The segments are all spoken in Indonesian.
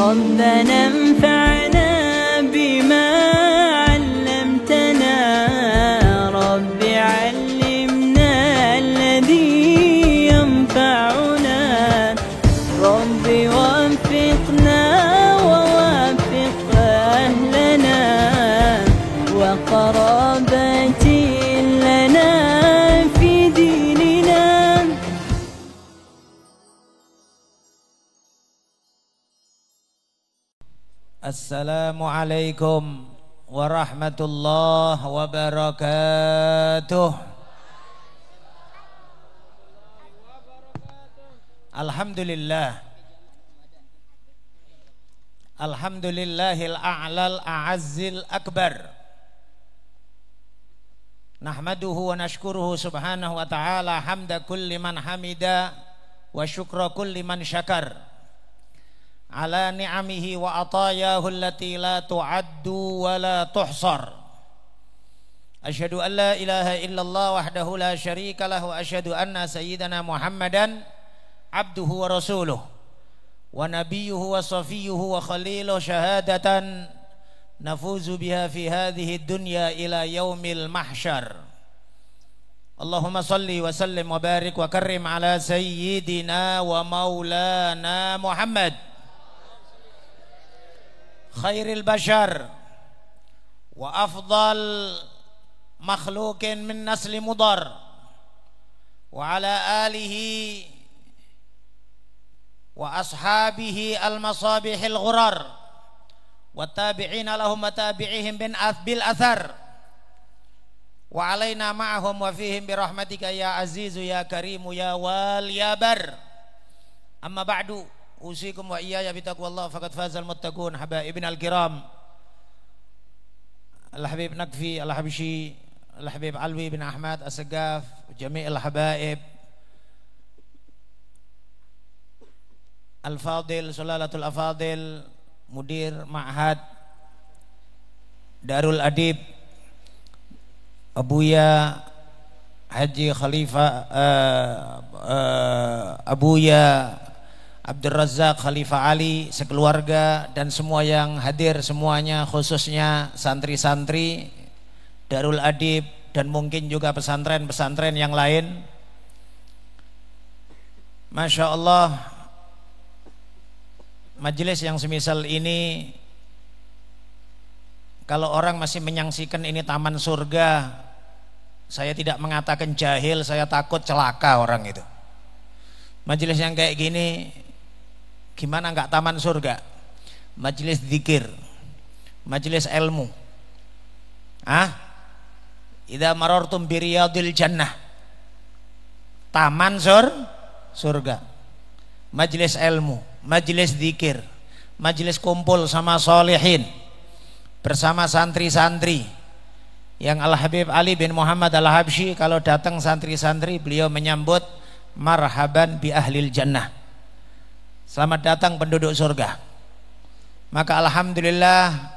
ربنا انفعنا بما علمتنا رب علمنا الذي ينفعنا رب وفقنا ووفق أهلنا وقرابتي لنا في ديننا. Assalamualaikum warahmatullahi wabarakatuh. Alhamdulillah. Alhamdulillahil a'lal a'azzil akbar. Nahmaduhu wa nashkuruhu subhanahu wa ta'ala hamda kulli man hamida wa syukra kulli man syakar ala ni'amihi wa atayahu allati la tu'addu wa la tuhsar. Asyhadu an la ilaha illallah wahdahu la syarika lahu wa asyhadu anna sayyidana Muhammadan abduhu wa rasuluh wa nabiyyuhu wa safiyuhu wa khaliluh syahadatan nafuzu biha fi hadhihi dunya ila yaumil mahsyar. Allahumma salli wa sallim wa barik wa karrim ala sayyidina wa maulana Muhammad khairil bashar wa afdal makhlukin min nasli mudar wa ala alihi wa ashabihi al-masabihil ghurar wa tabi'ina lahum wa tabi'ihim bil athar wa alaina ma'ahum wa fihim birahmatika ya azizu ya karimu ya wal ya bar. Amma ba'du, usikum wa iyaya bitaqwallah faqad fazal muttaqun. Habaibina al-kiram, Al-Habib Nakfi Al-Habshi, Al-Habib Alwi bin Ahmad As-Sagaf, jami'il habaib Al-Fadil, Sulalatul Afadil, Mudir Ma'had Darul Adib Abuya Haji Khalifah Abuya Abdul Razak Khalifah Ali sekeluarga dan semua yang hadir semuanya, khususnya santri-santri Darul Adib dan mungkin juga pesantren-pesantren yang lain. Masya Allah, majelis yang semisal ini kalau orang masih menyaksikan ini taman surga, saya tidak mengatakan jahil, saya takut celaka orang itu. Majelis yang kayak gini gimana enggak taman surga? Majelis zikir, majelis ilmu. Idza marartum bi riyadil jannah, taman surga. Majelis ilmu, majelis zikir, majelis kumpul sama solehin bersama santri-santri yang Al-Habib Ali bin Muhammad Al-Habshi kalau datang santri-santri beliau menyambut marhaban bi ahlil jannah, selamat datang penduduk surga. Maka alhamdulillah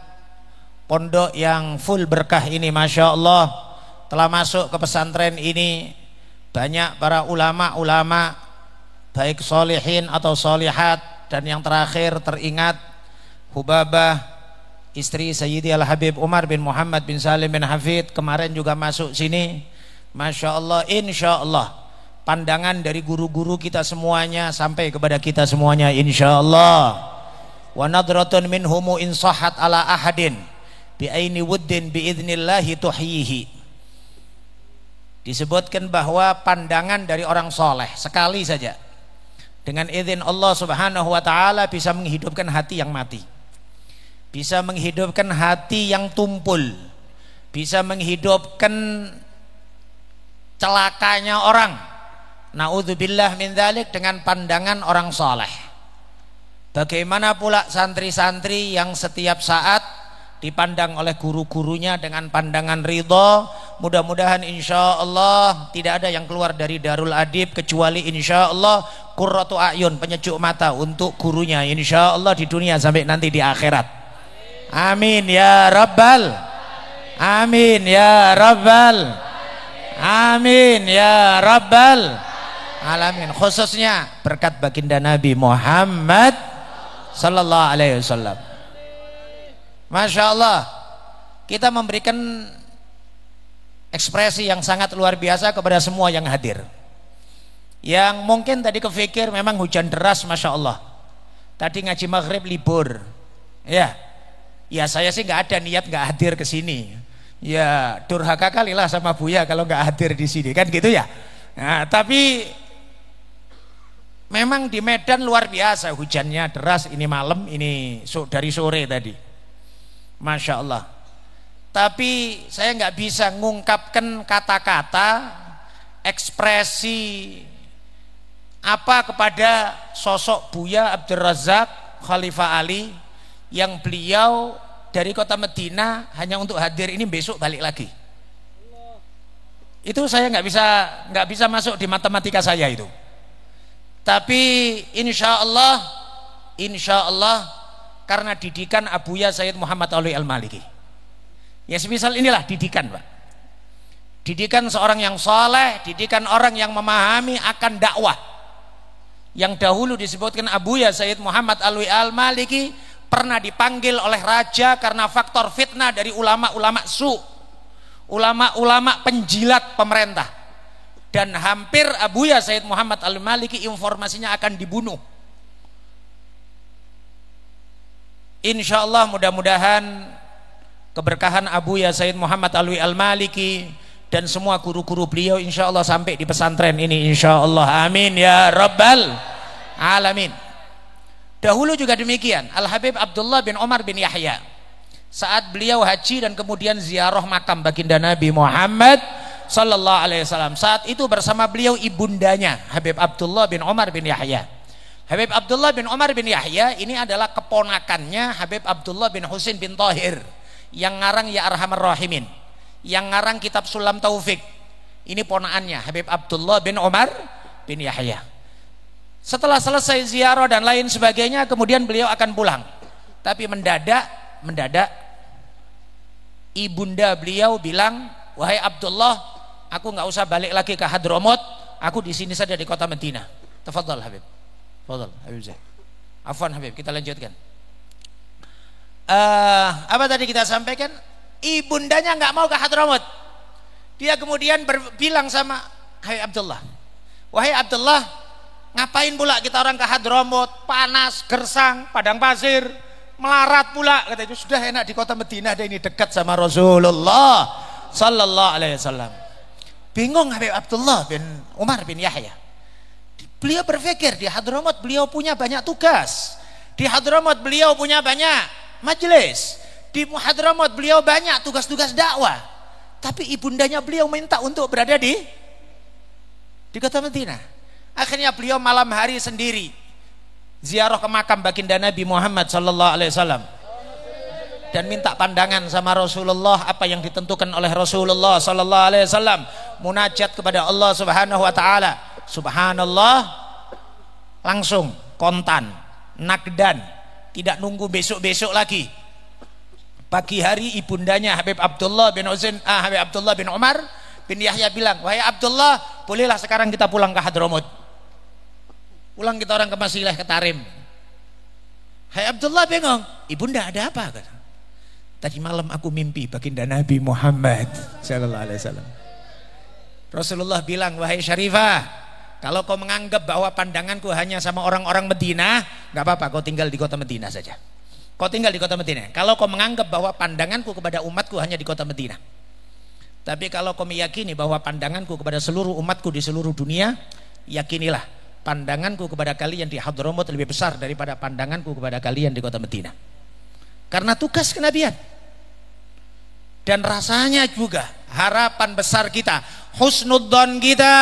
pondok yang full berkah ini Masya Allah telah masuk ke pesantren ini banyak para ulama-ulama baik solihin atau solihat, dan yang terakhir teringat Hubabah istri Sayyidi Al-Habib Umar bin Muhammad bin Salim bin Hafid kemarin juga masuk sini. Masya Allah, insya Allah pandangan dari guru-guru kita semuanya sampai kepada kita semuanya insya Allah. Wa nadratun minhumu insahat ala ahadin bi aini wuddin bi idnillahi tuhyihi. Disebutkan bahwa pandangan dari orang soleh sekali saja dengan izin Allah subhanahu wa ta'ala bisa menghidupkan hati yang mati, bisa menghidupkan hati yang tumpul, bisa menghidupkan celakanya orang. Na'udzubillah min dzalik, dengan pandangan orang soleh. Bagaimana pula santri-santri yang setiap saat dipandang oleh guru-gurunya dengan pandangan ridho. Mudah-mudahan insya Allah tidak ada yang keluar dari Darul Adib kecuali insya Allah qurratu a'yun, penyejuk mata untuk gurunya insya Allah di dunia sampai nanti di akhirat. Amin ya rabbal, amin ya rabbal, amin ya rabbal alamin. Khususnya berkat baginda Nabi Muhammad sallallahu alaihi wasallam. Masya Allah, kita memberikan ekspresi yang sangat luar biasa kepada semua yang hadir. Yang mungkin tadi kepikir memang hujan deras, Masya Allah, tadi ngaji maghrib libur, ya saya sih nggak ada niat nggak hadir ke sini. Ya durhaka kalilah sama Buya kalau nggak hadir di sini, kan gitu ya. Nah, tapi memang di Medan luar biasa hujannya deras ini malam ini dari sore tadi, Masya Allah. Tapi saya nggak bisa ngungkapkan kata-kata ekspresi apa kepada sosok Buya Abdul Razak Khalifah Ali yang beliau dari kota Medina hanya untuk hadir ini, besok balik lagi. Itu saya nggak bisa masuk di matematika saya itu. Tapi insya Allah karena didikan Abuya Sayyid Muhammad Alwi Al-Maliki. Ya semisal inilah didikan, Pak. Didikan seorang yang soleh, didikan orang yang memahami akan dakwah. Yang dahulu disebutkan Abuya Sayyid Muhammad Alwi Al-Maliki pernah dipanggil oleh raja karena faktor fitnah dari ulama-ulama ulama-ulama penjilat pemerintah, dan hampir Abuya Sayyid Muhammad Al-Maliki informasinya akan dibunuh. Insya Allah mudah-mudahan keberkahan Abuya Sayyid Muhammad Alwi Al-Maliki dan semua guru-guru beliau insya Allah sampai di pesantren ini, insya Allah, amin ya rabbal alamin. Dahulu juga demikian, Al-Habib Abdullah bin Umar bin Yahya saat beliau haji dan kemudian ziarah makam baginda Nabi Muhammad sallallahu alaihi wasallam, saat itu bersama beliau ibundanya Habib Abdullah bin Umar bin Yahya. Habib Abdullah bin Umar bin Yahya ini adalah keponakannya Habib Abdullah bin Husain bin Tahir yang ngarang Ya Arhamar Rahimin, yang ngarang kitab Sulam Taufik. Ini ponakannya Habib Abdullah bin Umar bin Yahya. Setelah selesai ziarah dan lain sebagainya, kemudian beliau akan pulang. Tapi mendadak ibunda beliau bilang, wahai Abdullah, aku nggak usah balik lagi ke Hadramut, aku di sini saja di kota Madinah. Tafadhal Habib. Tafadhal Habib Zaid. Afwan Habib, kita lanjutkan. Apa tadi kita sampaikan? Ibundanya nggak mau ke Hadramut. Dia kemudian bilang sama Habib Abdullah, wahai Abdullah, ngapain pula kita orang ke Hadramut, panas, gersang, padang pasir, melarat pula, kata itu. Sudah enak di kota Madinah, ada ini dekat sama Rasulullah sallallahu alaihi wasallam. Bingung Habib Abdullah bin Umar bin Yahya. Beliau berpikir di Hadramut beliau punya banyak tugas, di Hadramut beliau punya banyak majelis, di Hadramut beliau banyak tugas-tugas dakwah. Tapi ibundanya beliau minta untuk berada di kota Madinah. Akhirnya beliau malam hari sendiri ziarah ke makam baginda Nabi Muhammad sallallahu alaihi wasallam dan minta pandangan sama Rasulullah apa yang ditentukan oleh Rasulullah sallallahu alaihi wasallam, munajat kepada Allah Subhanahu wa taala. Subhanallah, langsung kontan, nakdan, tidak nunggu besok-besok lagi. Pagi hari ibundanya Habib Abdullah bin Umar bin Yahya bilang, wahai Abdullah, bolehlah sekarang kita pulang ke Hadramut. Pulang kita orang ke Masilah, ke Tarim. Hai Abdullah bingung, ibunda ada apa? Tadi malam aku mimpi baginda Nabi Muhammad sallallahu alaihi wasallam. Rasulullah bilang, wahai Syarifah, kalau kau menganggap bahwa pandanganku hanya sama orang-orang Madinah, nggak apa-apa, kau tinggal di kota Madinah saja. Kau tinggal di kota Madinah. Kalau kau menganggap bahwa pandanganku kepada umatku hanya di kota Madinah, tapi kalau kau meyakini bahwa pandanganku kepada seluruh umatku di seluruh dunia, yakinilah pandanganku kepada kalian di Hadramut lebih besar daripada pandanganku kepada kalian di kota Madinah. Karena tugas kenabian. Dan rasanya juga harapan besar kita, husnudzon kita,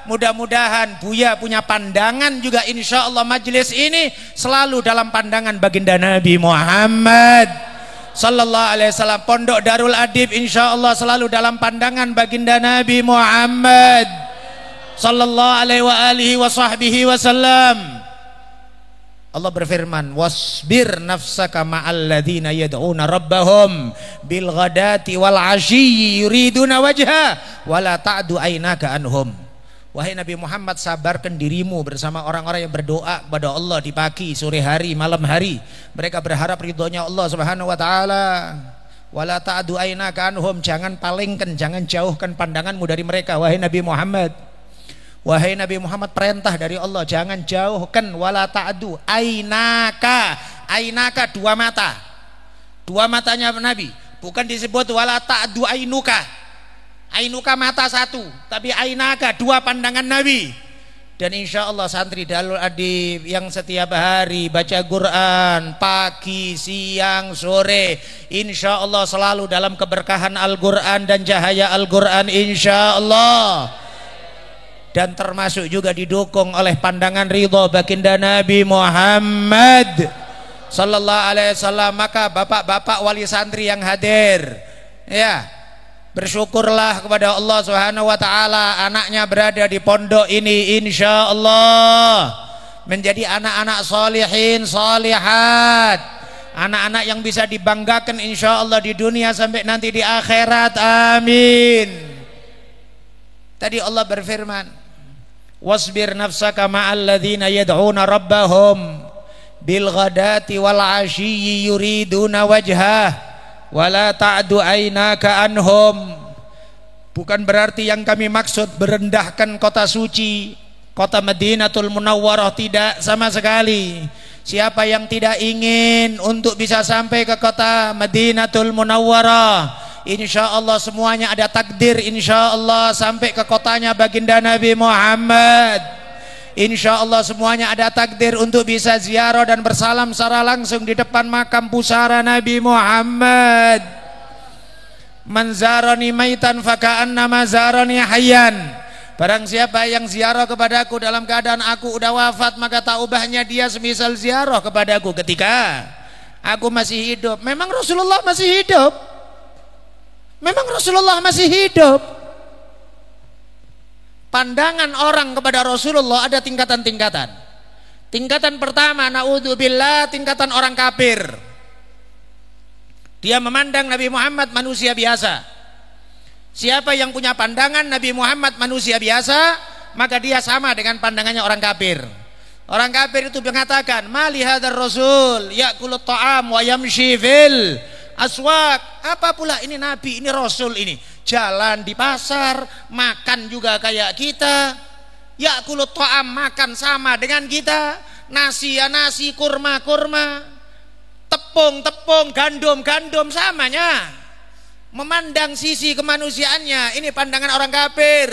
mudah-mudahan Buya punya pandangan juga, insya Allah majelis ini selalu dalam pandangan baginda Nabi Muhammad sallallahu alaihi wasallam. Pondok Darul Adib insya Allah selalu dalam pandangan baginda Nabi Muhammad sallallahu alaihi wa alihi wa sahbihi wasallam. Allah berfirman, wasbir nafsaka ma'al ladzina yad'una rabbahum bil ghadati wal 'ashyi yuriduna wajha wala ta'du aynaka anhum Wahai Nabi Muhammad, sabarkan dirimu bersama orang-orang yang berdoa kepada Allah di pagi, sore hari, malam hari. Mereka berharap ridhonya Allah Subhanahu wa taala. Wala ta'du ainaka anhum, jangan palingkan, jangan jauhkan pandanganmu dari mereka wahai Nabi Muhammad. Wahai Nabi Muhammad, perintah dari Allah, jangan jauhkan. Wala ta'du ainaka. Ainaka dua mata. Dua matanya Nabi. Bukan disebut wala ta'du ainuka. Ainuka mata satu, tapi ainaka dua pandangan Nabi. Dan insya Allah santri Darul Adib yang setiap hari baca Quran pagi, siang, sore, insya Allah selalu dalam keberkahan Al-Quran dan cahaya Al-Quran insya Allah. Dan termasuk juga didukung oleh pandangan ridho baginda Nabi Muhammad sallallahu alaihi wasallam. Maka bapak-bapak wali santri yang hadir, ya, bersyukurlah kepada Allah Subhanahu wa taala, anaknya berada di pondok ini insya Allah menjadi anak-anak solihin solihat, anak-anak yang bisa dibanggakan insya Allah di dunia sampai nanti di akhirat, amin. Tadi Allah berfirman, wasbir nafsaka ma'al ladzina yad'una rabbahum bil ghadati wal 'ashiyyi yuriduna wajhah wala ta'du ainaka anhum. Bukan berarti yang kami maksud merendahkan kota suci, kota Madinatul Munawwarah, tidak sama sekali. Siapa yang tidak ingin untuk bisa sampai ke kota Madinatul Munawwarah, insya Allah semuanya ada takdir, insya Allah sampai ke kotanya baginda Nabi Muhammad. Insya Allah semuanya ada takdir untuk bisa ziarah dan bersalam secara langsung di depan makam pusara Nabi Muhammad. Man zarani maitan faka'annama zarani hayyan. Barang siapa yang ziarah kepadaku dalam keadaan aku udah wafat, maka tak ubahnya dia semisal ziarah kepadaku ketika aku masih hidup. Memang Rasulullah masih hidup. Memang Rasulullah masih hidup. Pandangan orang kepada Rasulullah ada tingkatan-tingkatan. Tingkatan pertama, naudzubillah, tingkatan orang kafir. Dia memandang Nabi Muhammad manusia biasa. Siapa yang punya pandangan Nabi Muhammad manusia biasa, maka dia sama dengan pandangannya orang kafir. Orang kafir itu mengatakan, mali hadzal rasul ya'kulut ta'am wa yamshi fil aswaq. Apa pula ini Nabi, ini Rasul ini, jalan di pasar, makan juga kayak kita. Ya'kulut ta'am, makan sama dengan kita. Nasi ya nasi, kurma kurma, tepung tepung, gandum gandum, samanya. Memandang sisi kemanusiaannya, ini pandangan orang kafir.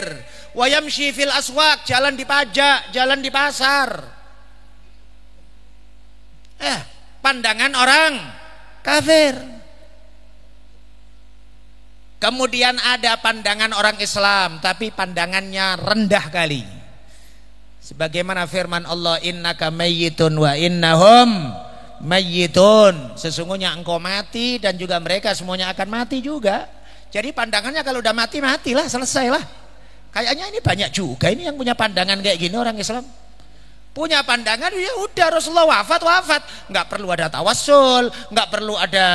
Wa yamshi fil aswaq, jalan di pajak, jalan di pasar. Pandangan orang kafir. Kemudian ada pandangan orang Islam, tapi pandangannya rendah kali. Sebagaimana firman Allah, innaka mayyitun wa innahum mayyitun. Sesungguhnya engkau mati dan juga mereka semuanya akan mati juga. Jadi pandangannya kalau udah mati, matilah, selesailah. Kayaknya ini banyak juga ini yang punya pandangan kayak gini orang Islam. Punya pandangan, ya udah Rasulullah wafat, nggak perlu ada tawassul, nggak perlu ada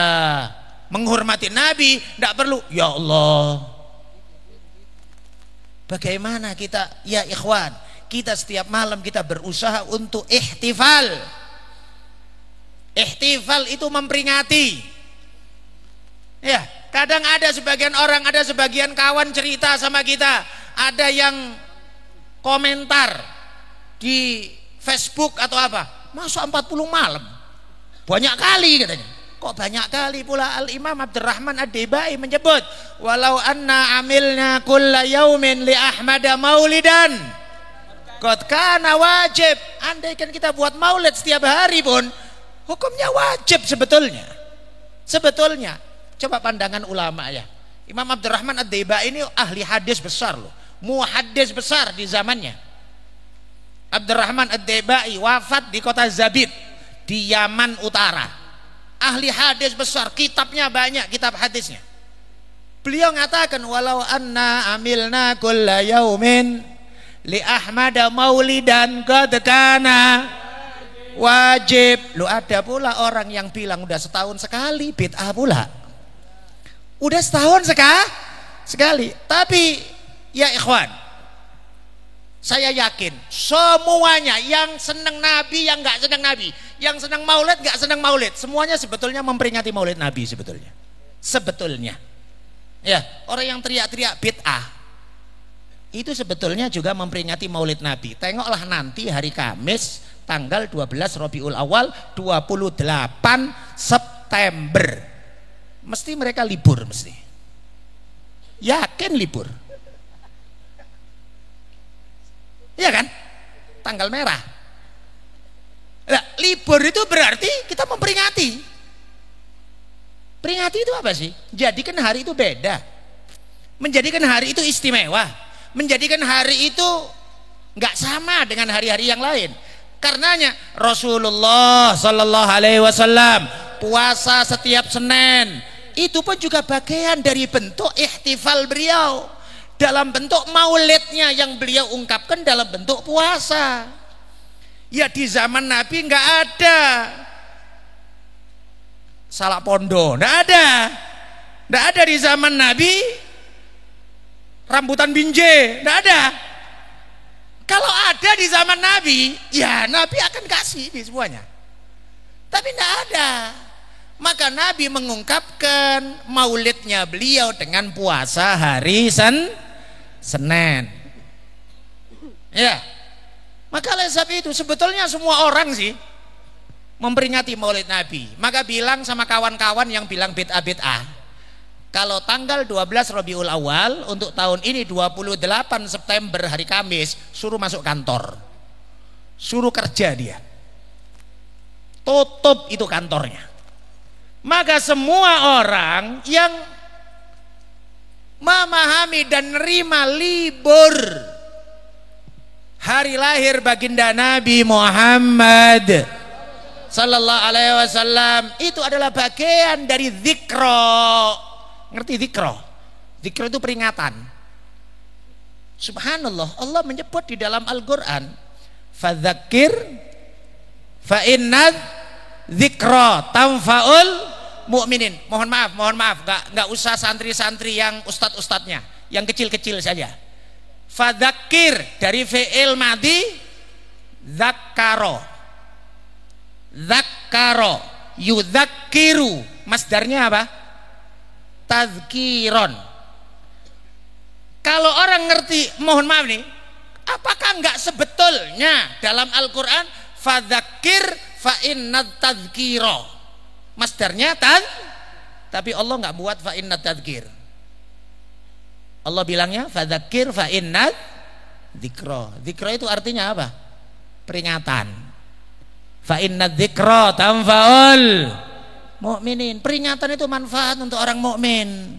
menghormati Nabi, tidak perlu. Ya Allah, bagaimana kita, ya ikhwan, kita setiap malam kita berusaha untuk ihtifal. Ihtifal itu memperingati. Ya, kadang ada sebagian orang, ada sebagian kawan cerita sama kita, ada yang komentar di Facebook atau apa, masa 40 malam, banyak kali katanya. Kok banyak kali pula. Al-Imam Abdurrahman Ad-Dibai menyebut, walau anna amilna kulla yaumin li Ahmada maulidan qad kana wajib. Andaikan kita buat maulid setiap hari pun hukumnya wajib sebetulnya. Sebetulnya. Coba pandangan ulama ya. Imam Abdurrahman Ad-Dibai ini ahli hadis besar loh, muhaddis besar di zamannya. Abdurrahman Ad-Dibai wafat di kota Zabid di Yaman Utara. Ahli hadis besar, kitabnya banyak, kitab hadisnya. Beliau mengatakan, walau anna amilna kulla yaumin li Ahmada maulidan qad kana wajib. Lu ada pula orang yang bilang udah setahun sekali, bid'ah pula. Udah setahun sekali. Tapi ya ikhwan, Saya yakin semuanya yang senang Nabi, yang nggak senang Nabi, yang senang Maulid, nggak senang Maulid, semuanya sebetulnya memperingati Maulid Nabi sebetulnya. Sebetulnya. Ya, orang yang teriak-teriak bid'ah itu sebetulnya juga memperingati Maulid Nabi. Tengoklah nanti hari Kamis tanggal 12 Rabiul Awal 28 September. Mesti mereka libur mesti. Yakin libur. Iya kan? Tanggal merah. Nah, libur itu berarti kita memperingati. Peringati itu apa sih? Jadikan hari itu beda. Menjadikan hari itu istimewa. Menjadikan hari itu nggak sama dengan hari-hari yang lain. Karenanya Rasulullah Sallallahu Alaihi Wasallam puasa setiap Senin itu pun juga bagian dari bentuk ihtifal beliau, dalam bentuk maulidnya yang beliau ungkapkan dalam bentuk puasa. Ya di zaman Nabi nggak ada salak pondo, nggak ada di zaman Nabi rambutan binje, nggak ada. Kalau ada di zaman Nabi, ya Nabi akan kasih ini semuanya. Tapi nggak ada. Maka Nabi mengungkapkan maulidnya beliau dengan puasa hari Senin. Ya. Maka oleh sebab itu sebetulnya semua orang sih memperingati Maulid Nabi. Maka bilang sama kawan-kawan yang bilang bid'ah, kalau tanggal 12 Rabiul Awal untuk tahun ini 28 September hari Kamis, suruh masuk kantor, suruh kerja dia, tutup itu kantornya. Maka semua orang yang memahami dan nerima libur hari lahir baginda Nabi Muhammad Sallallahu Alaihi Wasallam itu adalah bagian dari zikro. Ngerti zikro? Zikro itu peringatan. Subhanallah, Allah menyebut di dalam Al-Quran, fadzakir fa innadz zikra tanfaul mu'minin. Mohon maaf, nggak usah santri-santri yang ustadz-ustadznya, yang kecil-kecil saja. Fadzakir dari fi'il madhi zakkaro. Zakkaro yudzakiru, masdarnya apa? Tazkiron. Kalau orang ngerti, mohon maaf nih, apakah enggak sebetulnya dalam Al-Quran fadzakir fa innat tazkiro, masdarnya tapi Allah enggak buat fa innat tazkir. Allah bilangnya fadzakir fa innat dzikra. Dzikra itu artinya apa? Peringatan. Fa innadz dzikra tanfaul mukminin. Peringatan itu manfaat untuk orang mukmin.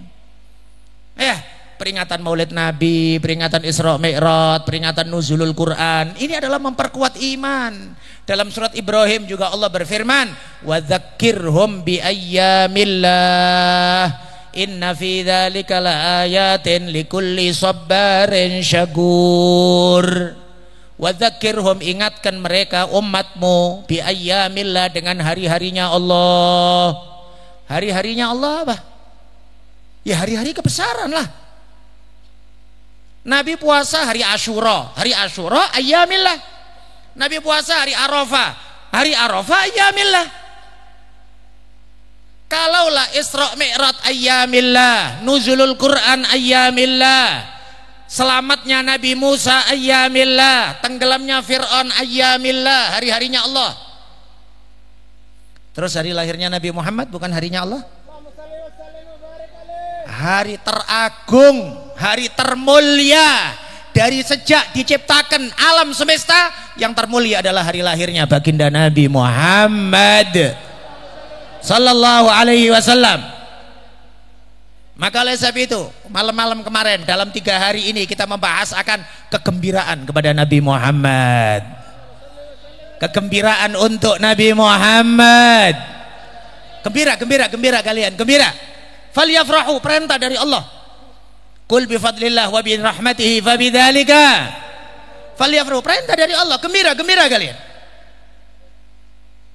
Ya, peringatan Maulid Nabi, peringatan Isra Mi'raj, peringatan nuzulul Quran, ini adalah memperkuat iman. Dalam surat Ibrahim juga Allah berfirman, wa dzakkirhum bi ayyamillah inna fi dzalika laayatin likulli sabbarin syakur. Wadzakirhum, ingatkan mereka umatmu bi ayyamillah, dengan hari-harinya Allah. Hari-harinya Allah apa? Ya hari-hari kebesaran lah. Nabi puasa hari Asyura, hari Asyura ayyamillah. Nabi puasa hari Arafah, hari Arafah ayyamillah. Kalaulah Isra Mi'raj ayyamillah, nuzulul Quran ayyamillah, selamatnya Nabi Musa ayyamillah, tenggelamnya Fir'aun ayyamillah, hari-harinya Allah. Terus hari lahirnya Nabi Muhammad bukan harinya Allah? Hari teragung, hari termulia dari sejak diciptakan alam semesta, yang termulia adalah hari lahirnya baginda Nabi Muhammad Sallallahu Alaihi Wasallam. Maka oleh sebab itu malam-malam kemarin dalam 3 hari ini kita membahas akan kegembiraan kepada Nabi Muhammad, kegembiraan untuk Nabi Muhammad. Gembira kalian, gembira. Falyafrahu, perintah dari Allah. Qul bi fadlillah wa bi rahmatihi fa bidzalika falyafrahu, perintah dari Allah. Gembira kalian.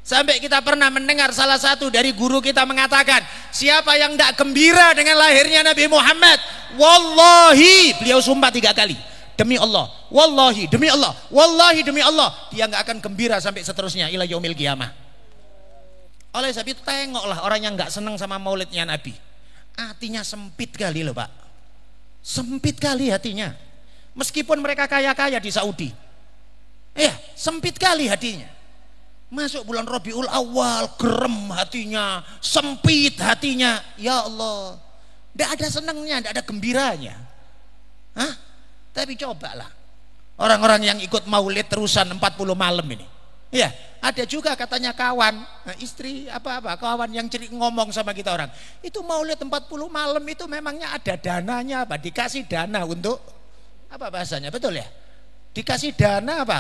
Sampai kita pernah mendengar salah satu dari guru kita mengatakan, siapa yang tidak gembira dengan lahirnya Nabi Muhammad, wallahi, beliau sumpah 3 kali, demi Allah, wallahi demi Allah, wallahi demi Allah, dia nggak akan gembira sampai seterusnya ila yaumil qiyamah. Oleh sebab itu tengoklah orang yang nggak senang sama maulidnya Nabi, hatinya sempit kali loh Pak, sempit kali hatinya. Meskipun mereka kaya-kaya di Saudi, ya sempit kali hatinya. Masuk bulan Rabiul Awal, gerem hatinya, sempit hatinya. Ya Allah, tidak ada senangnya, tidak ada gembiranya. Hah? Tapi cobalah orang-orang yang ikut maulid terusan 40 malam ini. Ya, ada juga katanya kawan, istri kawan yang ngomong sama kita orang, itu maulid 40 malam itu memangnya ada dananya apa? Dikasih dana untuk apa bahasanya? Betul ya? Dikasih dana apa?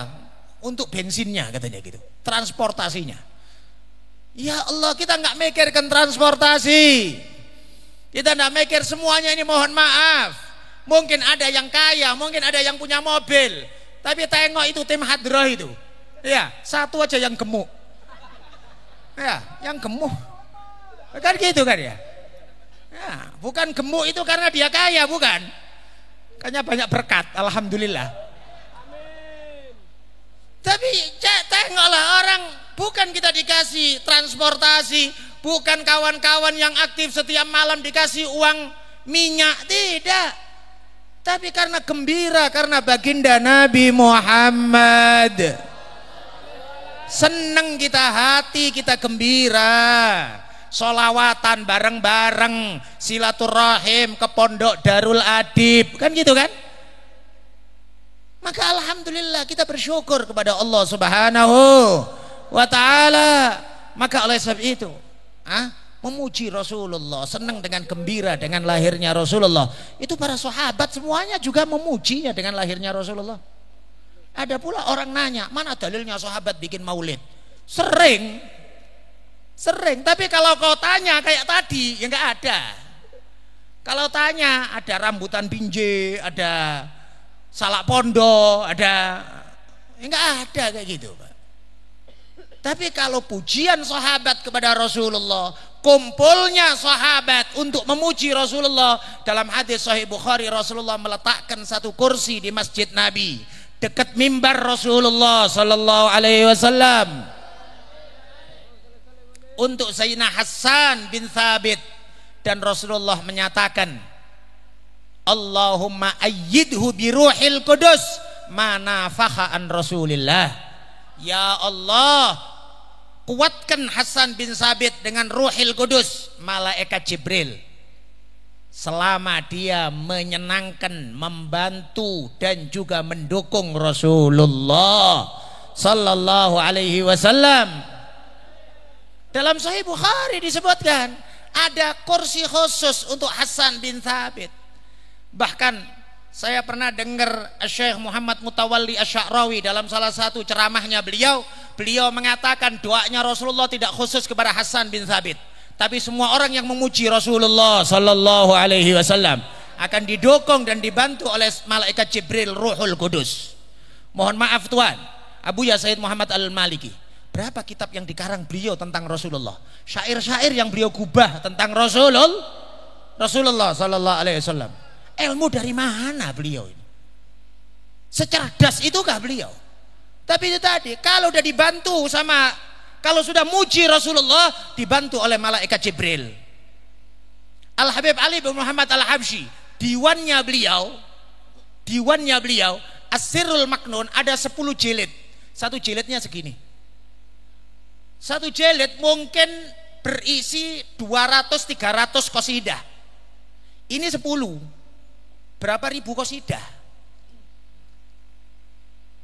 Untuk bensinnya katanya gitu, transportasinya. Ya Allah, kita nggak mikirkan transportasi, kita nggak mikir semuanya ini. Mohon maaf, mungkin ada yang kaya, mungkin ada yang punya mobil, tapi tengok itu tim hadroh itu, ya satu aja yang gemuk, ya yang gemuk, kan gitu kan ya. Ya bukan gemuk itu karena dia kaya, bukan, karena banyak berkat, alhamdulillah. Tapi tengoklah orang, bukan kita dikasih transportasi, bukan kawan-kawan yang aktif setiap malam dikasih uang minyak, tidak. Tapi karena gembira, karena baginda Nabi Muhammad. Senang kita, hati kita gembira. Sholawatan bareng-bareng, silaturahim ke pondok Darul Adib, kan gitu kan? Maka alhamdulillah kita bersyukur kepada Allah Subhanahu wa ta'ala. Maka oleh sebab itu memuji Rasulullah, senang dengan gembira dengan lahirnya Rasulullah. Itu para sahabat semuanya juga memujinya dengan lahirnya Rasulullah. Ada pula orang nanya, mana dalilnya sahabat bikin maulid? Sering, tapi kalau kau tanya kayak tadi, ya nggak ada. Kalau tanya ada rambutan binje, ada salak pondok, ada, enggak ada kayak gitu Pak. Tapi kalau pujian sahabat kepada Rasulullah, kumpulnya sahabat untuk memuji Rasulullah, dalam hadis Sahih Bukhari Rasulullah meletakkan satu kursi di masjid Nabi dekat mimbar Rasulullah Sallallahu Alaihi Wasallam untuk Sayyidina Hasan bin Thabit, dan Rasulullah menyatakan, Allahumma ayyidhu biruhil qudus manafakha an Rasulillah. Ya Allah, kuatkan Hasan bin Thabit dengan ruhil qudus, malaikat Jibril, selama dia menyenangkan, membantu dan juga mendukung Rasulullah Sallallahu Alaihi Wasallam. Dalam Sahih Bukhari disebutkan ada kursi khusus untuk Hasan bin Thabit. Bahkan saya pernah dengar Syekh Muhammad Mutawalli Asy-Sya'rawi dalam salah satu ceramahnya beliau mengatakan doanya Rasulullah tidak khusus kepada Hasan bin Thabit, tapi semua orang yang memuji Rasulullah Sallallahu Alaihi Wasallam akan didukung dan dibantu oleh malaikat Jibril Ruhul Qudus. Mohon maaf Tuan, Abu Ya Sayyid Muhammad Al-Maliki, berapa kitab yang dikarang beliau tentang Rasulullah, syair-syair yang beliau gubah tentang Rasulullah Sallallahu Alaihi Wasallam. Ilmu dari mana beliau ini? Secerdas itukah beliau? Tapi itu tadi, kalau udah dibantu sama, kalau sudah muji Rasulullah, dibantu oleh malaikat Jibril. Al-Habib Ali bin Muhammad Al-Habsyi, diwannya beliau As-Sirrul Maknun, ada 10 jilid. Satu jilidnya segini. Satu jilid mungkin berisi 200-300 qasidah. Ini 10. Berapa ribu qasidah?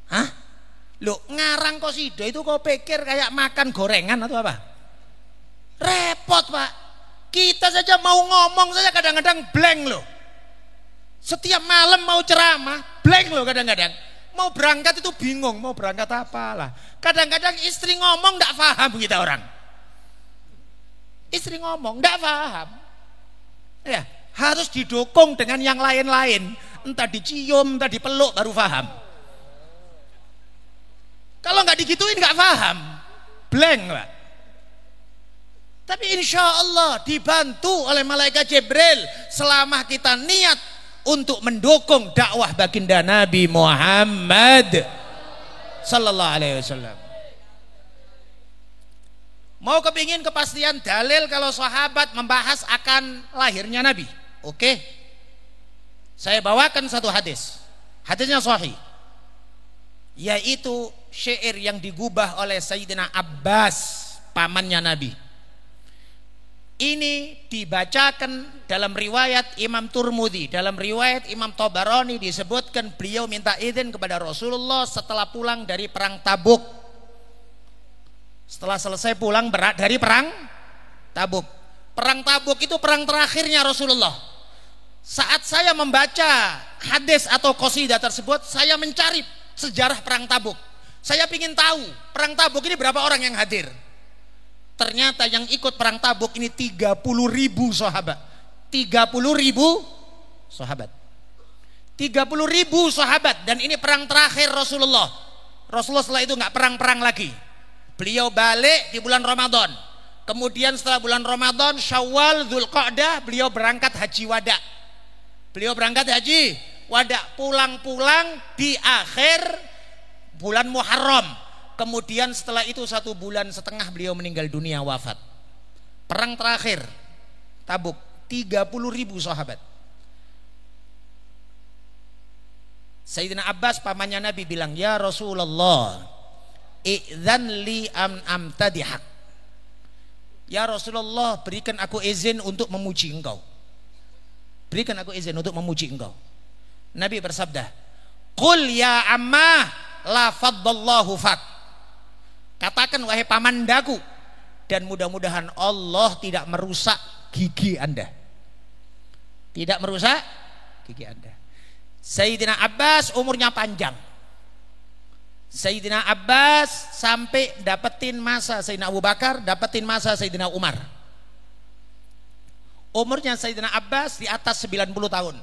Hah? Loh, ngarang qasidah itu kau pikir kayak makan gorengan atau apa? Repot Pak. Kita saja mau ngomong saja kadang-kadang blank loh. Setiap malam mau ceramah blank loh kadang-kadang. Mau berangkat itu bingung mau berangkat apalah. Kadang-kadang istri ngomong enggak paham kita orang. Istri ngomong enggak paham. Ya, harus didukung dengan yang lain-lain, entah dicium, entah dipeluk baru paham. Kalau nggak digituin nggak paham, blank Pak. Tapi insya Allah dibantu oleh malaikat Jibril selama kita niat untuk mendukung dakwah baginda Nabi Muhammad sallallahu alaihi wasallam. Mau kepingin kepastian dalil kalau sahabat membahas akan lahirnya Nabi? Oke. Saya bawakan satu hadis. Hadisnya sahih. Yaitu syair yang digubah oleh Sayyidina Abbas, pamannya Nabi. Ini dibacakan dalam riwayat Imam Turmudi, dalam riwayat Imam Tabarani disebutkan beliau minta izin kepada Rasulullah setelah pulang dari perang Tabuk. Setelah selesai pulang dari perang Tabuk. Perang Tabuk itu perang terakhirnya Rasulullah. Saat saya membaca hadis atau qasidah tersebut, saya mencari sejarah perang Tabuk. Saya ingin tahu perang Tabuk ini berapa orang yang hadir. Ternyata yang ikut perang Tabuk ini 30.000 sahabat. 30.000 sahabat. 30.000 sahabat, dan ini perang terakhir Rasulullah. Rasulullah setelah itu nggak perang-perang lagi. Beliau balik di bulan Ramadan. Kemudian setelah bulan Ramadan, Syawal, Dzulqa'dah, beliau berangkat haji wada. Beliau berangkat haji wada, pulang-pulang di akhir bulan Muharram. Kemudian setelah itu 1,5 bulan beliau meninggal dunia, wafat. Perang terakhir Tabuk, 30.000 sahabat. Sayyidina Abbas pamannya Nabi bilang, "Ya Rasulullah, idzan li amtadihak." Ya Rasulullah, berikan aku izin untuk memuji engkau. Berikan aku izin untuk memuji engkau. Nabi bersabda, "Qul ya ammah la faddallahu fak." Katakan wahai pamandaku, dan mudah-mudahan Allah tidak merusak gigi Anda. Tidak merusak gigi Anda. Sayyidina Abbas umurnya panjang. Sayyidina Abbas sampai dapetin masa Sayyidina Abu Bakar, dapetin masa Sayyidina Umar. Umurnya Sayyidina Abbas di atas 90 tahun.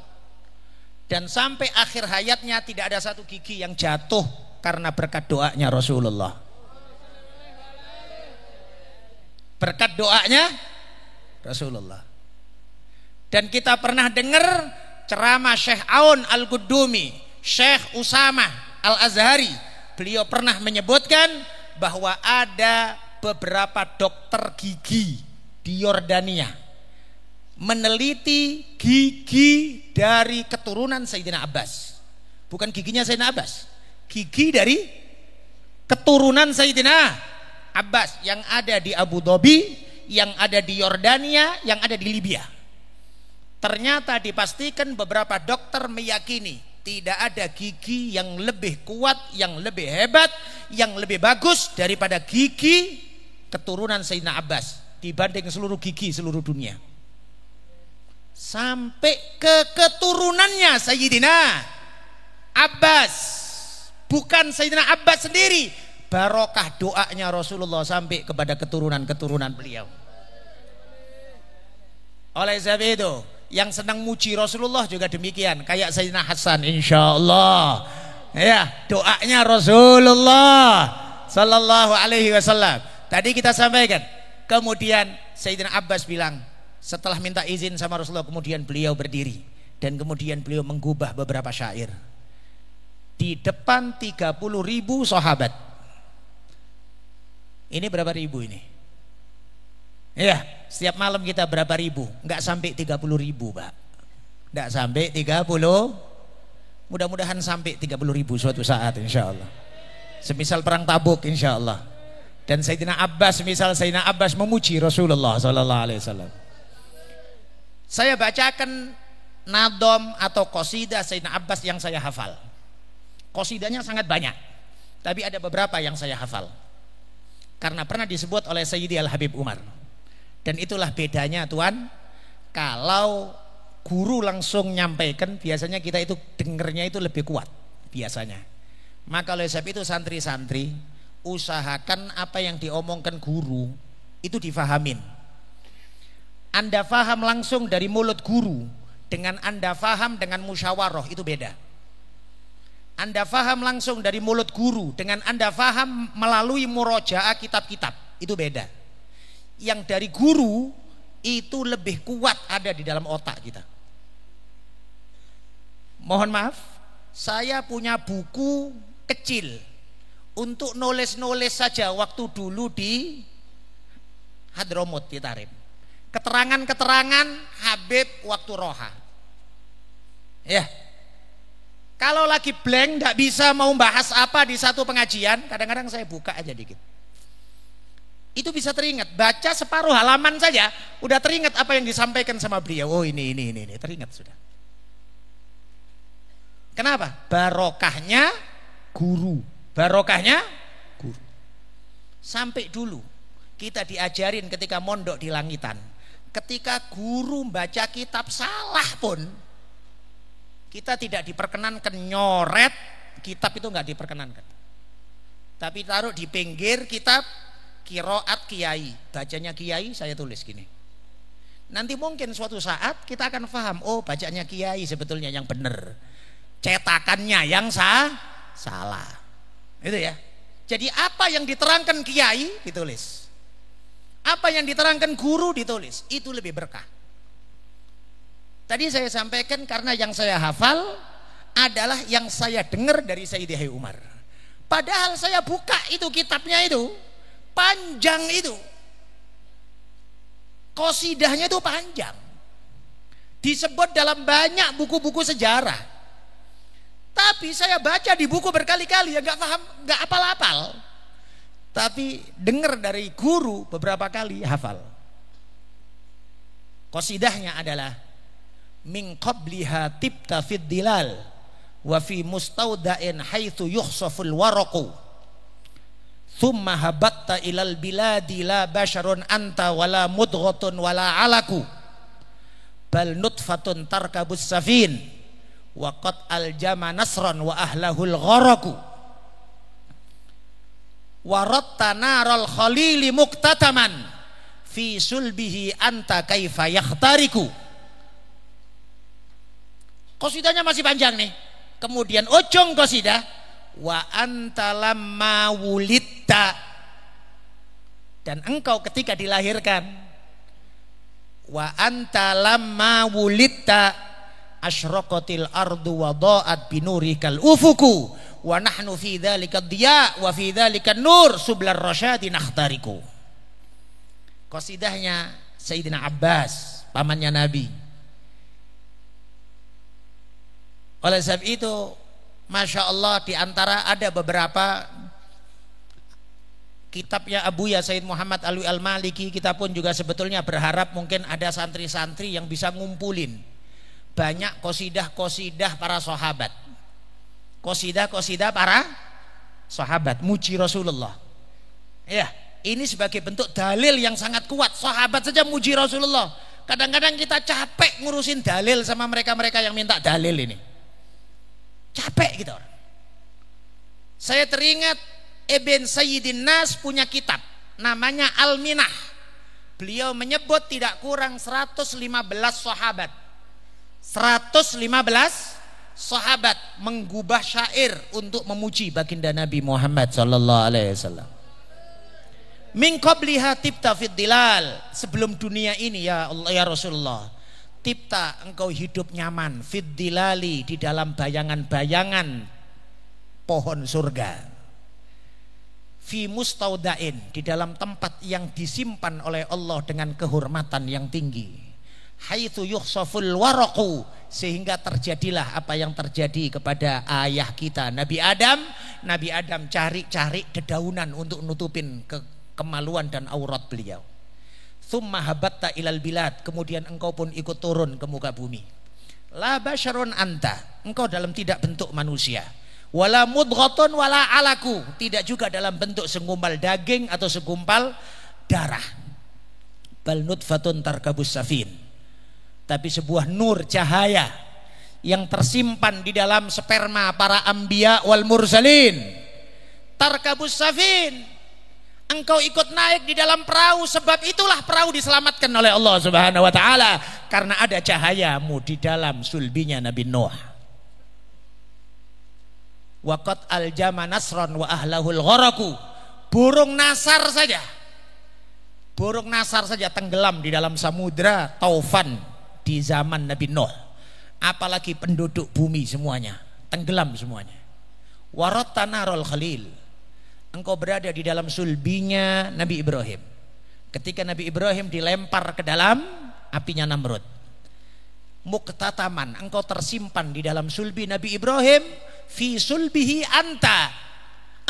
Dan sampai akhir hayatnya tidak ada satu gigi yang jatuh karena berkat doanya Rasulullah. Berkat doanya Rasulullah. Dan kita pernah dengar ceramah Syekh Aun Al-Qudumi, Syekh Usamah Al-Azhari. Beliau pernah menyebutkan bahwa ada beberapa dokter gigi di Yordania meneliti gigi dari keturunan Sayyidina Abbas. Bukan giginya Sayyidina Abbas, gigi dari keturunan Sayyidina Abbas yang ada di Abu Dhabi, yang ada di Yordania, yang ada di Libya. Ternyata dipastikan beberapa dokter meyakini tidak ada gigi yang lebih kuat, yang lebih hebat, yang lebih bagus daripada gigi keturunan Sayyidina Abbas dibanding seluruh gigi seluruh dunia. Sampai ke keturunannya Sayyidina Abbas, bukan Sayyidina Abbas sendiri, barokah doanya Rasulullah sampai kepada keturunan-keturunan beliau. Oleh sebab itu, yang senang muji Rasulullah juga demikian, kayak Sayyidina Hasan, insyaallah ya, doanya Rasulullah sallallahu alaihi wasallam. Tadi kita sampaikan. Kemudian Sayyidina Abbas bilang, setelah minta izin sama Rasulullah, kemudian beliau berdiri dan kemudian beliau menggubah beberapa syair di depan 30.000 sahabat. Ini berapa ribu ini? Ya, setiap malam kita berapa ribu? Enggak sampai 30.000, Pak. Enggak sampai 30. Mudah-mudahan sampai 30.000 suatu saat insyaallah. Semisal perang Tabuk insyaallah. Dan Sayyidina Abbas, misal Sayyidina Abbas memuji Rasulullah sallallahu alaihi wasallam. Saya bacakan nadom atau qasidah Sayyidina Abbas yang saya hafal. Qasidahnya sangat banyak, tapi ada beberapa yang saya hafal karena pernah disebut oleh Sayyidi Al-Habib Umar. Dan itulah bedanya Tuan, kalau guru langsung nyampaikan, biasanya kita itu dengernya itu lebih kuat biasanya. Maka oleh sebab itu santri-santri usahakan apa yang diomongkan guru itu difahamin. Anda faham langsung dari mulut guru dengan Anda faham dengan musyawarah itu beda. Anda faham langsung dari mulut guru dengan Anda faham melalui murojaah kitab-kitab itu beda. Yang dari guru itu lebih kuat ada di dalam otak kita. Mohon maaf, saya punya buku kecil untuk nulis-nulis saja waktu dulu di Hadramut di Tarim. Keterangan-keterangan Habib waktu roha. Ya. Kalau lagi blank, tidak bisa mau bahas apa di satu pengajian, kadang-kadang saya buka aja dikit. Itu bisa teringat, baca separuh halaman saja, udah teringat apa yang disampaikan sama beliau. Oh ini, teringat sudah. Kenapa? Barokahnya guru. Barokahnya guru. Sampai dulu kita diajarin ketika mondok di Langitan, ketika guru baca kitab salah pun kita tidak diperkenankan nyoret kitab, itu nggak diperkenankan. Tapi taruh di pinggir kitab Qiraat Kiai, bacanya Kiai saya tulis gini. Nanti mungkin suatu saat kita akan paham, oh bacanya Kiai sebetulnya yang benar, cetakannya yang salah. Itu ya. Jadi apa yang diterangkan Kiai ditulis, apa yang diterangkan guru ditulis, itu lebih berkah. Tadi saya sampaikan karena yang saya hafal adalah yang saya dengar dari Sayyidi Hayy Umar. Padahal saya buka itu kitabnya itu panjang, itu qasidahnya itu panjang, disebut dalam banyak buku-buku sejarah. Tapi saya baca di buku berkali-kali ya nggak paham, nggak apal-apal. Tapi dengar dari guru beberapa kali hafal. Qasidahnya adalah min qabliha tibta fid dilal wa fi mustaudain haitsu yukhsaful waraqu thumma habatta ilal biladi la basharun anta wala mudghatun wala alaku bal nutfatun tarkabus safin wa qad aljama nasran wa ahlahul gharaku waratta naral khalili muqtataman fi sulbihi anta kaifa yakhtariku. Qasidahnya masih panjang nih. Kemudian ujung qasidah, wa anta lamma wulitta, dan engkau ketika dilahirkan, wa anta lamma wulitta asyraqatil ardu wa dha'at binurikal ufuku wa nahnu fi dzalika diya wa fi dzalika nur sublar rasyadi nakhtariku. Qasidahnya Sayyidina Abbas, pamannya Nabi. Oleh sebab itu, Masya Allah, di antara ada beberapa kitabnya Abuya Sayyid Muhammad Alwi Al-Maliki, kita pun juga sebetulnya berharap mungkin ada santri-santri yang bisa ngumpulin banyak qasidah-qasidah para sahabat, qasidah-qasidah para sahabat muji Rasulullah. Ya, ini sebagai bentuk dalil yang sangat kuat. Sahabat saja muji Rasulullah. Kadang-kadang kita capek ngurusin dalil sama mereka-mereka yang minta dalil ini. Capek gitu orang. Saya teringat Ibn Sayyidin Nas punya kitab namanya Al-Minah. Beliau menyebut tidak kurang 115 sahabat. 115 sahabat menggubah syair untuk memuji baginda Nabi Muhammad sallallahu alaihi wasallam. Min qabliha tibta fid dilal, sebelum dunia ini ya Allah ya Rasulullah, Tipta, engkau hidup nyaman fid dilali, di dalam bayangan-bayangan pohon surga. Fi mustaudain, di dalam tempat yang disimpan oleh Allah dengan kehormatan yang tinggi. Haitsu yukhsaful waraqu, sehingga terjadilah apa yang terjadi kepada ayah kita Nabi Adam. Nabi Adam cari-cari dedaunan untuk nutupin kemaluan dan aurat beliau. Tsumma habatta ilal bilad, kemudian engkau pun ikut turun ke muka bumi. La basyarun anta, engkau dalam tidak bentuk manusia. Wala mudghatun wala alaku, tidak juga dalam bentuk segumpal daging atau segumpal darah. Bal nutfatun tarkabus safin, tapi sebuah nur cahaya yang tersimpan di dalam sperma para anbiya wal mursalin. Tarkabus safin, engkau ikut naik di dalam perahu, sebab itulah perahu diselamatkan oleh Allah Subhanahu wa taala, karena ada cahayamu di dalam sulbinya Nabi Nuh. Waqat aljama nasran wa ahlahul gharaku, burung nasar saja tenggelam di dalam samudra taufan di zaman Nabi Nuh. apalagi penduduk bumi semuanya, tenggelam semuanya. Waratta narul khalil, engkau berada di dalam sulbinya Nabi Ibrahim ketika Nabi Ibrahim dilempar ke dalam apinya Namrud. Muktataman, engkau tersimpan di dalam sulbi Nabi Ibrahim. Fi sulbihi anta,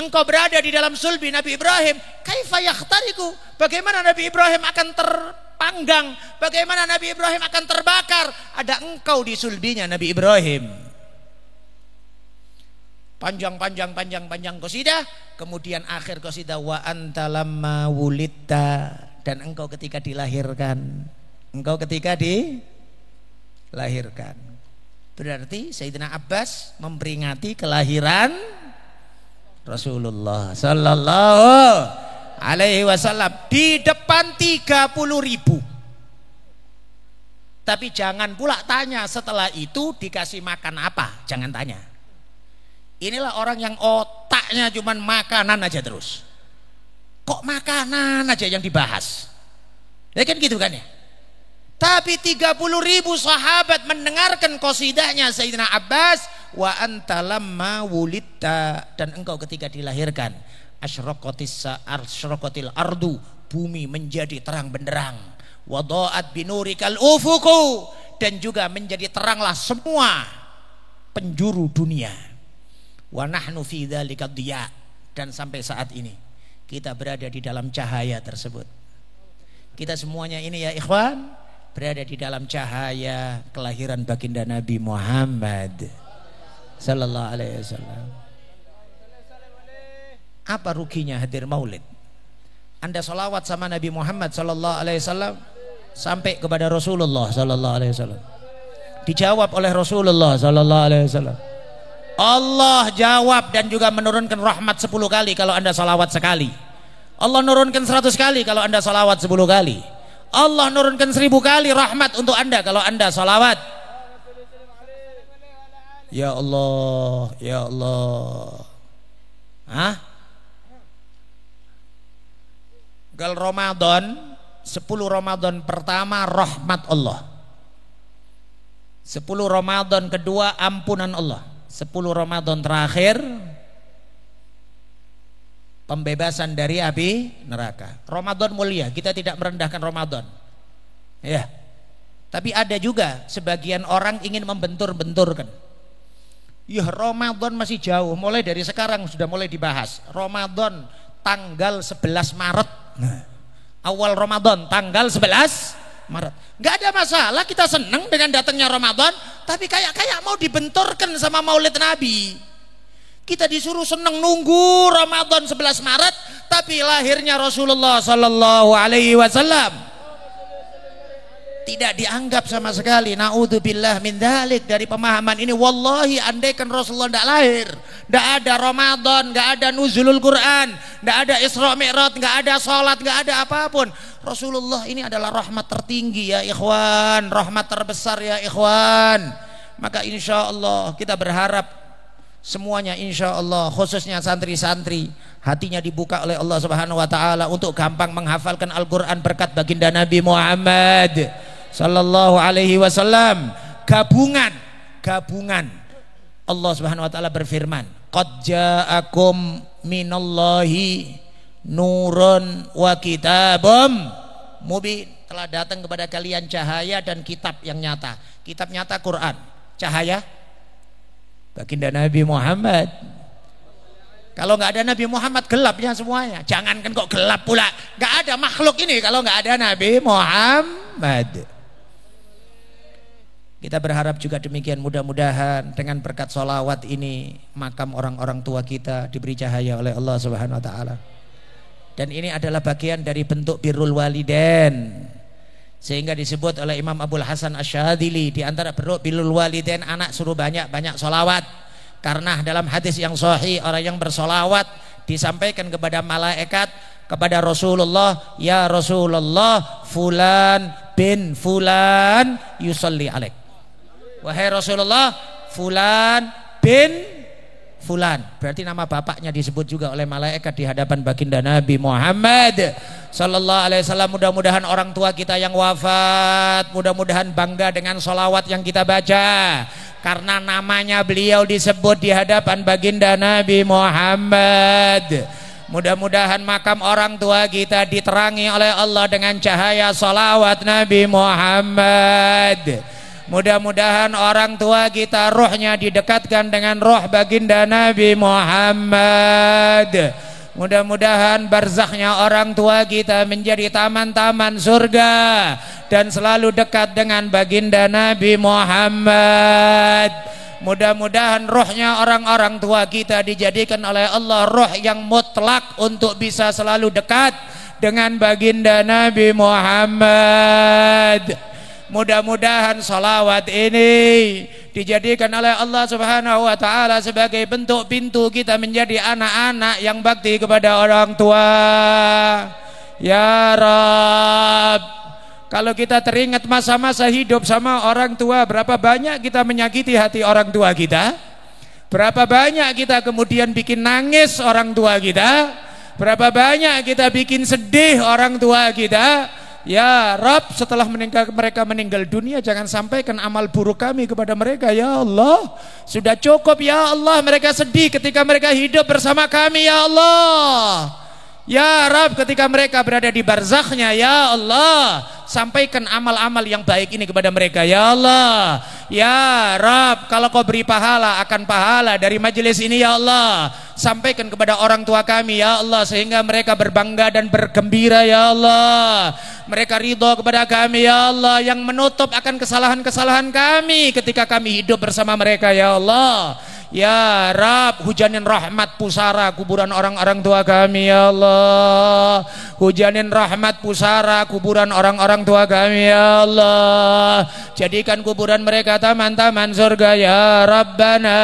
engkau berada di dalam sulbi Nabi Ibrahim. Kaifa yakhtariku, bagaimana Nabi Ibrahim akan terpanggang, bagaimana Nabi Ibrahim akan terbakar, ada engkau di sulbinya Nabi Ibrahim. Panjang qasidah. Kemudian akhir qasidah, wa anta lamma wulidta, dan engkau ketika dilahirkan. Engkau ketika dilahirkan. Berarti Sayyidina Abbas memperingati kelahiran Rasulullah sallallahu alaihi wasallam di depan 30.000. Tapi jangan pula tanya setelah itu dikasih makan apa, jangan tanya. Inilah orang yang otaknya cuman makanan aja terus. Kok makanan aja yang dibahas? Ya kan gitu kan ya? Tapi 30.000 sahabat mendengarkan qasidahnya Sayyidina Abbas, wa anta lamma wulidta, dan engkau ketika dilahirkan, asyraqatil ardu, bumi menjadi terang benderang, wada'at binurikal ufuku, dan juga menjadi teranglah semua penjuru dunia. Wa nahnu fi dzalika dhiya, dan sampai saat ini kita berada di dalam cahaya tersebut. Kita semuanya ini ya ikhwan berada di dalam cahaya kelahiran baginda Nabi Muhammad sallallahu alaihi wasallam. Apa ruginya hadir maulid? Anda salawat sama Nabi Muhammad sallallahu alaihi wasallam sampai kepada Rasulullah sallallahu alaihi wasallam, dijawab oleh Rasulullah sallallahu alaihi wasallam. Allah jawab dan juga menurunkan rahmat 10 kali kalau Anda salawat sekali. Allah nurunkan 100 kali kalau Anda salawat 10 kali. Allah nurunkan 1000 kali rahmat untuk Anda kalau Anda salawat. Ya Allah, ya Allah. Gal Ramadan, 10 Ramadan pertama rahmat Allah, 10 Ramadan kedua ampunan Allah, 10 Ramadan terakhir pembebasan dari api neraka. Ramadan mulia, kita tidak merendahkan Ramadan. Ya. Tapi ada juga sebagian orang ingin membentur-benturkan. Ya Ramadan masih jauh, mulai dari sekarang sudah mulai dibahas. Ramadan tanggal 11 Maret. Nah, awal Ramadan tanggal 11 Maret. Enggak ada masalah, kita senang dengan datangnya Ramadan, tapi kayak mau dibenturkan sama Maulid Nabi. Kita disuruh senang nunggu Ramadan 11 Maret, tapi lahirnya Rasulullah sallallahu alaihi wasallam tidak dianggap sama sekali. Naudzubillah min dzalik, dari pemahaman ini. Wallahi andaikan Rasulullah tidak lahir, tidak ada Ramadan, tidak ada nuzulul Quran, tidak ada Isra Mi'raj, tidak ada salat, tidak ada apapun, Rasulullah ini adalah rahmat tertinggi ya ikhwan, rahmat terbesar ya ikhwan. Maka insya Allah kita berharap semuanya insya Allah, khususnya santri-santri, hatinya dibuka oleh Allah Subhanahu wa taala untuk gampang menghafalkan Al-Qur'an berkat baginda Nabi Muhammad sallallahu alaihi wasallam. Gabungan Allah Subhanahu wa taala berfirman, qad ja'akum minallahi nurun wa kitabum mubin, telah datang kepada kalian cahaya dan kitab yang nyata. Kitab nyata Quran, cahaya baginda Nabi Muhammad. Kalau nggak ada Nabi Muhammad gelapnya semuanya. Jangankan kok gelap pula, nggak ada makhluk ini kalau nggak ada Nabi Muhammad. Kita berharap juga demikian, mudah-mudahan dengan berkat sholawat ini makam orang-orang tua kita diberi cahaya oleh Allah Subhanahu Wa Taala. Dan ini adalah bagian dari bentuk birrul walidain, sehingga disebut oleh Imam Abul Hasan Asy-Syadzili di antara bentuk birrul walidain anak suruh banyak-banyak sholawat. Karena dalam hadis yang sahih, orang yang bersolawat disampaikan kepada malaikat, kepada Rasulullah, ya Rasulullah, fulan bin fulan yusalli alaik. Wahai Rasulullah, fulan bin Fulan, berarti nama bapaknya disebut juga oleh malaikat di hadapan baginda Nabi Muhammad sallallahu alaihi wasallam. Mudah-mudahan orang tua kita yang wafat, mudah-mudahan bangga dengan sholawat yang kita baca, karena namanya beliau disebut di hadapan baginda Nabi Muhammad. Mudah-mudahan makam orang tua kita diterangi oleh Allah dengan cahaya sholawat Nabi Muhammad. Mudah-mudahan orang tua kita rohnya didekatkan dengan roh baginda Nabi Muhammad. Mudah-mudahan barzakhnya orang tua kita menjadi taman-taman surga dan selalu dekat dengan baginda Nabi Muhammad. Mudah-mudahan rohnya orang-orang tua kita dijadikan oleh Allah roh yang mutlak untuk bisa selalu dekat dengan baginda Nabi Muhammad. Mudah-mudahan salawat ini dijadikan oleh Allah Subhanahu wa ta'ala sebagai bentuk pintu kita menjadi anak-anak yang bakti kepada orang tua. Ya Rabb, kalau kita teringat masa-masa hidup sama orang tua, berapa banyak kita menyakiti hati orang tua kita? Berapa banyak kita kemudian bikin nangis orang tua kita? Berapa banyak kita bikin sedih orang tua kita? Ya Rabb, setelah mereka meninggal dunia, jangan sampaikan amal buruk kami kepada mereka. Ya Allah, sudah cukup ya Allah, mereka sedih ketika mereka hidup bersama kami. Ya Allah, ya Rabb, ketika mereka berada di barzakhnya, ya Allah, sampaikan amal-amal yang baik ini kepada mereka. Ya Allah, ya Rabb, kalau kau beri pahala akan pahala dari majelis ini, ya Allah, sampaikan kepada orang tua kami, ya Allah, sehingga mereka berbangga dan bergembira. Ya Allah, mereka ridho kepada kami, ya Allah, yang menutup akan kesalahan-kesalahan kami ketika kami hidup bersama mereka. Ya Allah, ya Rabb, hujanin rahmat pusara kuburan orang-orang tua kami. Ya Allah, hujanin rahmat pusara kuburan orang-orang tua kami. Ya Allah, jadikan kuburan mereka taman-taman surga. Ya Rabbana,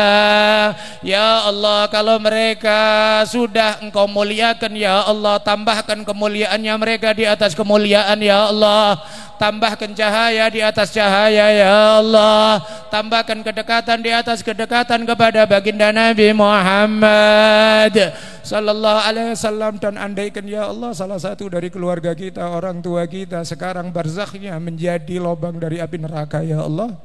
ya Allah, kalau mereka sudah Engkau muliakan, ya Allah, tambahkan kemuliaannya mereka di atas kemuliaan. Ya Allah, tambahkan cahaya di atas cahaya. Ya Allah, tambahkan kedekatan di atas kedekatan kepada baginda Nabi Muhammad sallallahu alaihi wasallam. Dan andaikan ya Allah salah satu dari keluarga kita, orang tua kita sekarang barzakhnya menjadi lubang dari api neraka, ya Allah,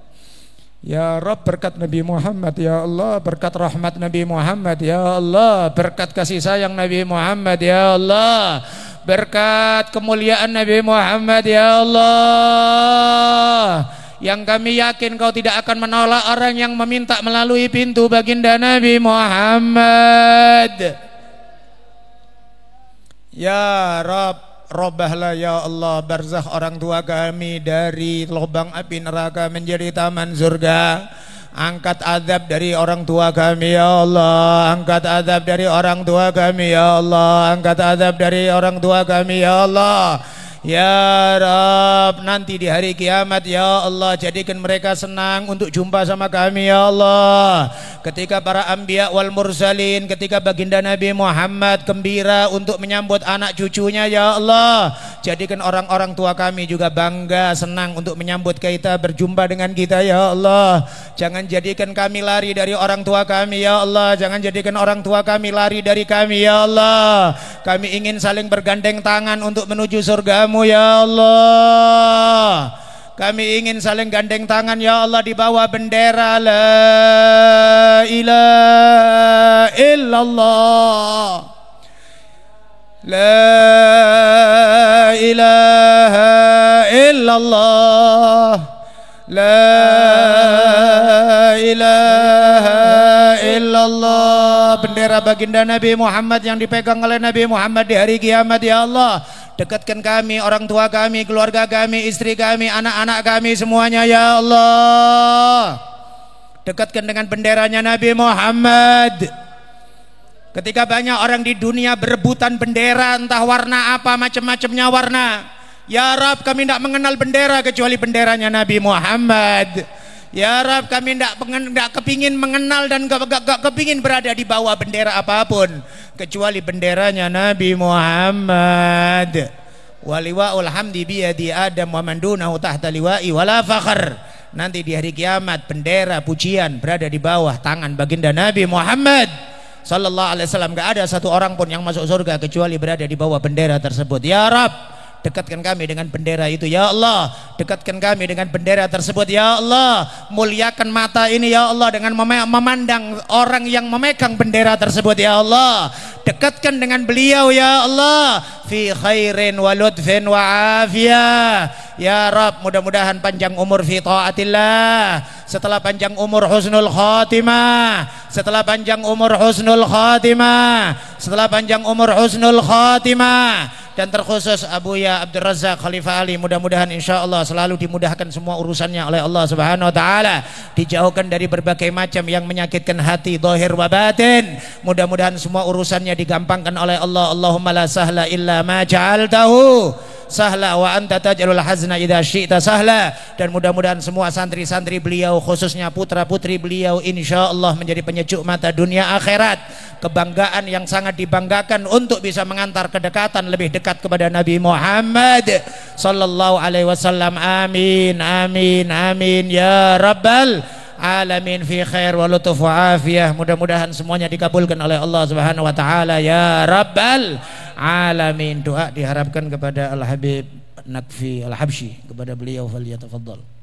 ya Rabb, berkat Nabi Muhammad, ya Allah, berkat rahmat Nabi Muhammad, ya Allah, berkat kasih sayang Nabi Muhammad, ya Allah, berkat kemuliaan Nabi Muhammad, ya Allah, yang kami yakin Kau tidak akan menolak orang yang meminta melalui pintu baginda Nabi Muhammad. Ya Rabb, robahlah ya Allah barzakh orang tua kami dari lubang api neraka menjadi taman surga. Angkat azab dari orang tua kami, ya Allah, angkat azab dari orang tua kami, ya Allah, angkat azab dari orang tua kami, ya Allah. Ya Rabb, nanti di hari kiamat, ya Allah, jadikan mereka senang untuk jumpa sama kami, ya Allah. Ketika para anbiya wal mursalin, ketika baginda Nabi Muhammad gembira untuk menyambut anak cucunya, ya Allah, jadikan orang-orang tua kami juga bangga, senang untuk menyambut kita, berjumpa dengan kita, ya Allah. Jangan jadikan kami lari dari orang tua kami, ya Allah. Jangan jadikan orang tua kami lari dari kami, ya Allah. Kami ingin saling bergandeng tangan untuk menuju surga-Mu, ya Allah. Kami ingin saling gandeng tangan, ya Allah, di bawah bendera la ilaha illallah, la ilaha illallah, la ilaha illallah. Bendera baginda Nabi Muhammad yang dipegang oleh Nabi Muhammad di hari kiamat, ya Allah. Dekatkan kami, orang tua kami, keluarga kami, istri kami, anak-anak kami semuanya, ya Allah. Dekatkan dengan benderanya Nabi Muhammad. Ketika banyak orang di dunia berebutan bendera, entah warna apa, macam-macamnya warna, ya Rabb, kami tidak mengenal bendera kecuali benderanya Nabi Muhammad. Ya Rabb, kami tidak kepingin mengenal dan gak kepingin berada di bawah bendera apapun kecuali benderanya Nabi Muhammad. Waliwa'ul hamdi biyadi Adam wa man dunahu tahta liwa'i wala fakhr. nanti di hari kiamat bendera pujian berada di bawah tangan baginda Nabi Muhammad sallallahu alaihi wasallam. Gak ada satu orang pun yang masuk surga kecuali berada di bawah bendera tersebut. Ya Rabb, dekatkan kami dengan bendera itu ya Allah, dekatkan kami dengan bendera tersebut ya Allah. Muliakan mata ini ya Allah dengan memandang orang yang memegang bendera tersebut ya Allah. Dekatkan dengan beliau ya Allah, fi khairin wa lutfin wa afiyah ya Rabb. Mudah-mudahan panjang umur fi taatillah, setelah panjang umur husnul khatimah, setelah panjang umur husnul khatimah, setelah panjang umur husnul khatimah. Dan terkhusus Abuya Abdul Razak Khalifah Ali, mudah-mudahan insyaallah selalu dimudahkan semua urusannya oleh Allah Subhanahu wa taala, dijauhkan dari berbagai macam yang menyakitkan hati zahir wa batin. Mudah-mudahan semua urusannya digampangkan oleh Allah. Allahumma la sahla illa ma ja'altahu sahla wa anta taj'alul hazna idza syi'ta sahla. Dan mudah-mudahan semua santri-santri beliau, khususnya putra-putri beliau, insyaallah menjadi penyejuk mata dunia akhirat, kebanggaan yang sangat dibanggakan untuk bisa mengantar kedekatan lebih dekat kepada Nabi Muhammad sallallahu alaihi wasallam. Amin amin amin ya rabbal alamin, fi khair wa lutuf wa afiyah. Mudah-mudahan semuanya dikabulkan oleh Allah Subhanahu wa taala ya rabbal alamin. Doa diharapkan kepada Al Habib Nakfi Al Habsyi, kepada beliau, falyatafaddal.